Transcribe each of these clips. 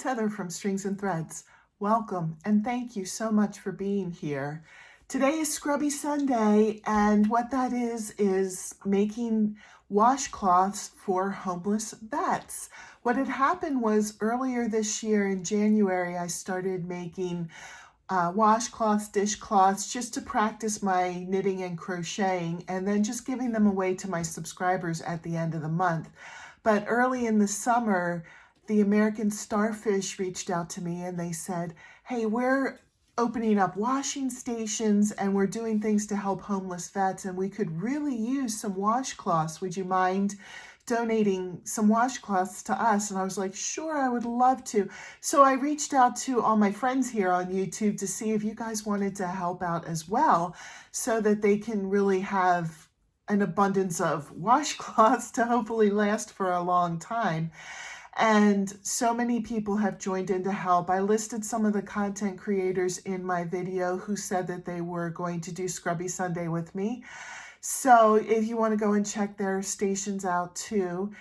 it's Heather from Strings and Threads. Welcome and thank you so much for being here. Today is Scrubby Sunday, and what that is making washcloths for homeless vets. What had happened was earlier this year in January, I started making washcloths, dishcloths, just to practice my knitting and crocheting, and then just giving them away to my subscribers at the end of the month. But early in the summer, the American Starfish reached out to me and they said, hey, we're opening up washing stations and we're doing things to help homeless vets, and we could really use some washcloths. Would you mind donating some washcloths to us? And I was like, sure, I would love to. So I reached out to all my friends here on YouTube to see if you guys wanted to help out as well, so that they can really have an abundance of washcloths to hopefully last for a long time. And so many people have joined in to help. I listed some of the content creators in my video who said that they were going to do Scrubby Sunday with me. So if you want to go and check their stations out too.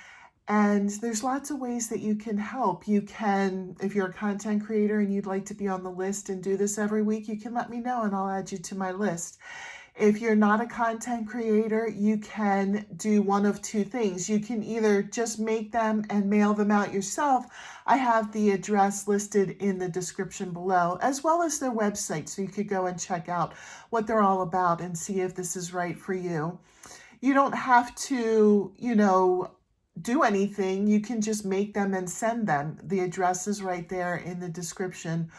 And there's lots of ways that you can help. You can, if you're a content creator and you'd like to be on the list and do this every week, you can let me know and I'll add you to my list. If you're not a content creator, you can do one of two things. You can either just make them and mail them out yourself. I have the address listed in the description below, as well as their website, so you could go and check out what they're all about and see if this is right for you. You don't have to, do anything. You can just make them and send them. The address is right there in the description.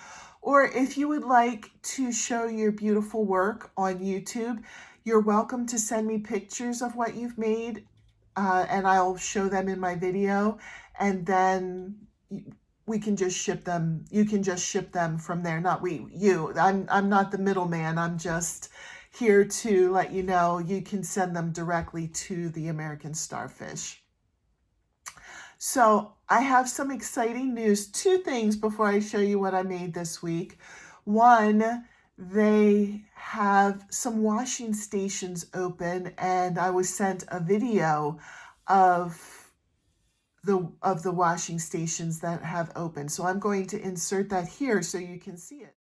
Or if you would like to show your beautiful work on YouTube, you're welcome to send me pictures of what you've made, and I'll show them in my video, and then we can just ship them. You can just ship them from there. Not you. I'm not the middleman. I'm just here to let you know you can send them directly to the American Starfish. So I have some exciting news. Two things before I show you what I made this week. One, they have some washing stations open, and I was sent a video of the washing stations that have opened. So I'm going to insert that here so you can see it.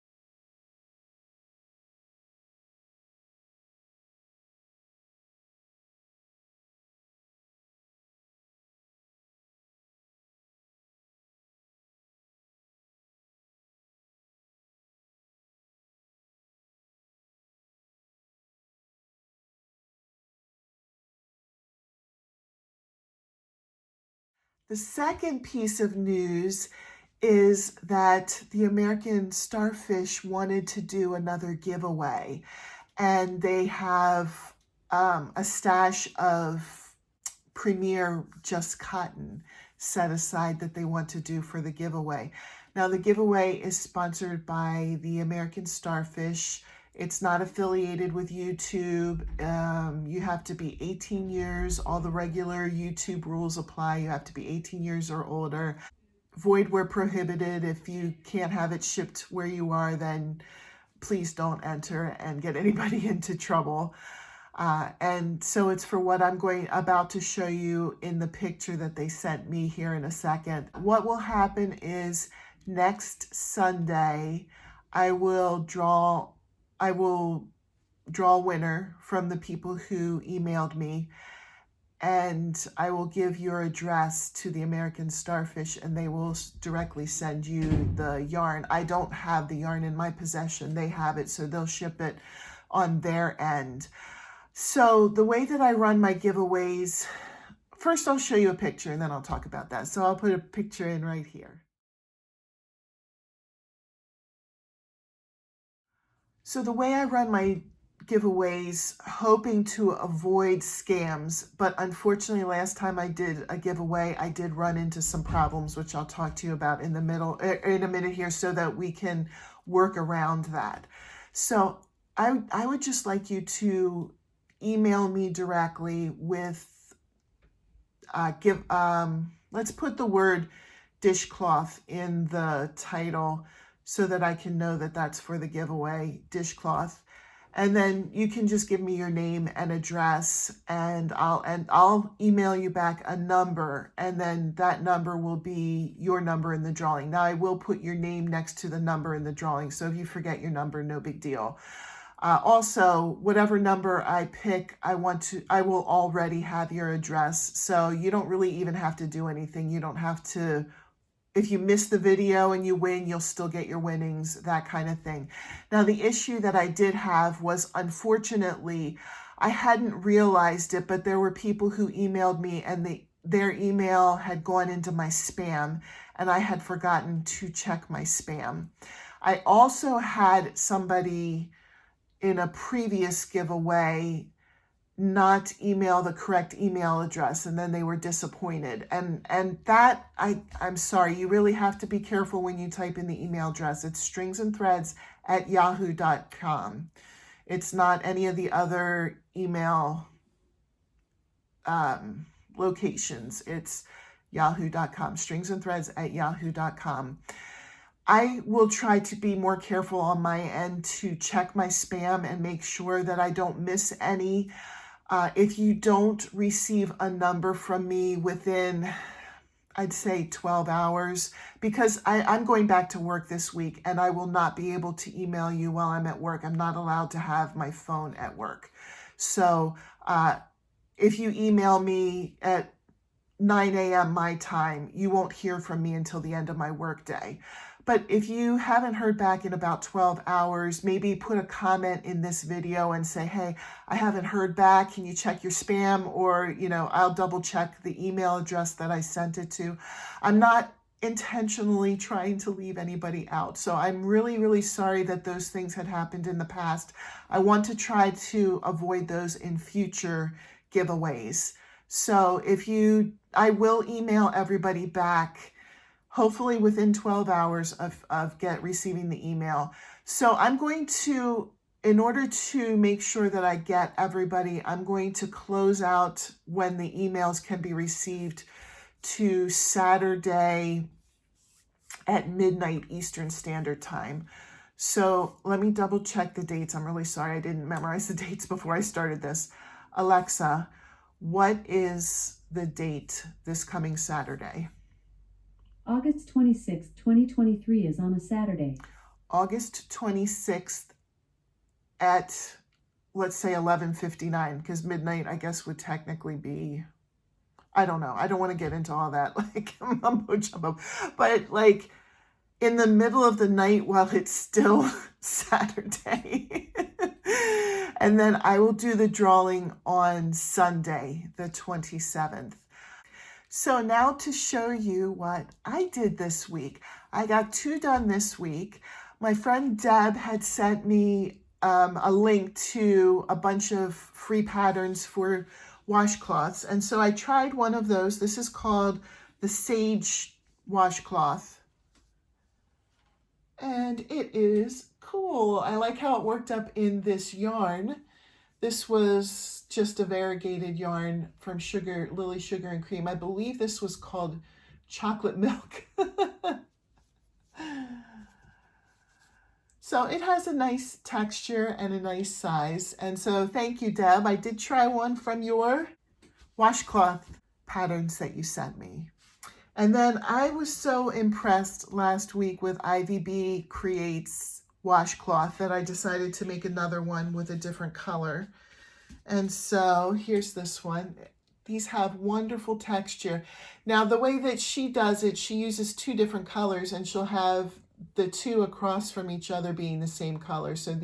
The second piece of news is that the American Starfish wanted to do another giveaway, and they have a stash of Premier Just Cotton set aside that they want to do for the giveaway. Now, the giveaway is sponsored by the American Starfish. It's not affiliated with YouTube. You have to be 18 years. All the regular YouTube rules apply. You have to be 18 years or older. Void where prohibited. If you can't have it shipped where you are, then please don't enter and get anybody into trouble. And so it's for what I'm about to show you in the picture that they sent me here in a second. What will happen is next Sunday, I will draw a winner from the people who emailed me, and I will give your address to the American Starfish, and they will directly send you the yarn. I don't have the yarn in my possession. They have it, so they'll ship it on their end. So the way that I run my giveaways, first I'll show you a picture and then I'll talk about that. So I'll put a picture in right here. So the way I run my giveaways, hoping to avoid scams, but unfortunately last time I did a giveaway, I did run into some problems, which I'll talk to you about in a minute here, so that we can work around that. So I would just like you to email me directly with let's put the word dishcloth in the title so that I can know that that's for the giveaway, dishcloth. And then you can just give me your name and address, and I'll email you back a number, and then that number will be your number in the drawing. Now I will put your name next to the number in the drawing, so if you forget your number, no big deal. Also, whatever number I pick, I will already have your address, so you don't really even have to do anything. You don't have to. If you miss the video and you win, you'll still get your winnings, that kind of thing. Now, the issue that I did have was, unfortunately, I hadn't realized it, but there were people who emailed me and their email had gone into my spam, and I had forgotten to check my spam. I also had somebody in a previous giveaway not email the correct email address, and then they were disappointed. And that, I'm sorry, you really have to be careful when you type in the email address. It's stringsandthreads@yahoo.com. It's not any of the other email locations. It's yahoo.com, stringsandthreads@yahoo.com. I will try to be more careful on my end to check my spam and make sure that I don't miss any. If you don't receive a number from me within, I'd say 12 hours, because I'm going back to work this week and I will not be able to email you while I'm at work. I'm not allowed to have my phone at work. So if you email me at 9 a.m. my time, you won't hear from me until the end of my workday. But if you haven't heard back in about 12 hours, maybe put a comment in this video and say, hey, I haven't heard back. Can you check your spam? Or, I'll double check the email address that I sent it to. I'm not intentionally trying to leave anybody out. So I'm really, really sorry that those things had happened in the past. I want to try to avoid those in future giveaways. So I will email everybody back, hopefully within 12 hours of receiving the email. So I'm going to, in order to make sure that I get everybody, I'm going to close out when the emails can be received to Saturday at midnight Eastern Standard Time. So let me double check the dates. I'm really sorry I didn't memorize the dates before I started this. Alexa, what is the date this coming Saturday? August 26th, 2023 is on a Saturday. August 26th at, let's say, 11:59, because midnight, I guess, would technically be, I don't know. I don't want to get into all that, mumbo jumbo. But, in the middle of the night while it's still Saturday. And then I will do the drawing on Sunday, the 27th. So now to show you what I did this week. I got 2 done this week. My friend Deb had sent me a link to a bunch of free patterns for washcloths. And so I tried one of those. This is called the Sage washcloth. And it is cool. I like how it worked up in this yarn. This was just a variegated yarn from Lily Sugar and Cream. I believe this was called Chocolate Milk. So it has a nice texture and a nice size. And so thank you, Deb. I did try one from your washcloth patterns that you sent me. And then I was so impressed last week with IVB Creates washcloth that I decided to make another one with a different color. And so here's this one. These have wonderful texture. Now, the way that she does it, she uses 2 different colors, and she'll have the 2 across from each other being the same color. So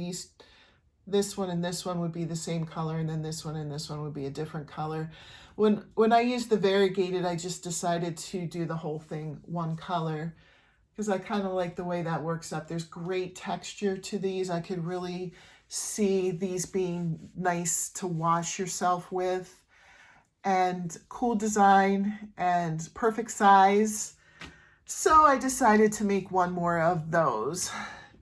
this one and this one would be the same color, and then this one and this one would be a different color. When I use the variegated, I just decided to do the whole thing one color because I kind of like the way that works up. There's great texture to these. I could really see these being nice to wash yourself with, and cool design and perfect size. So I decided to make one more of those.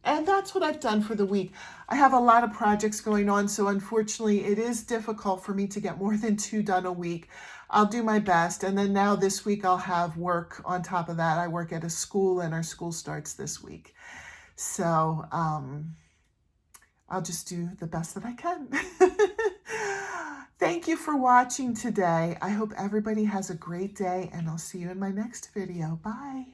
And that's what I've done for the week. I have a lot of projects going on, so unfortunately it is difficult for me to get more than 2 done a week. I'll do my best. And then now this week I'll have work on top of that. I work at a school and our school starts this week. So I'll just do the best that I can. Thank you for watching today. I hope everybody has a great day, and I'll see you in my next video. Bye.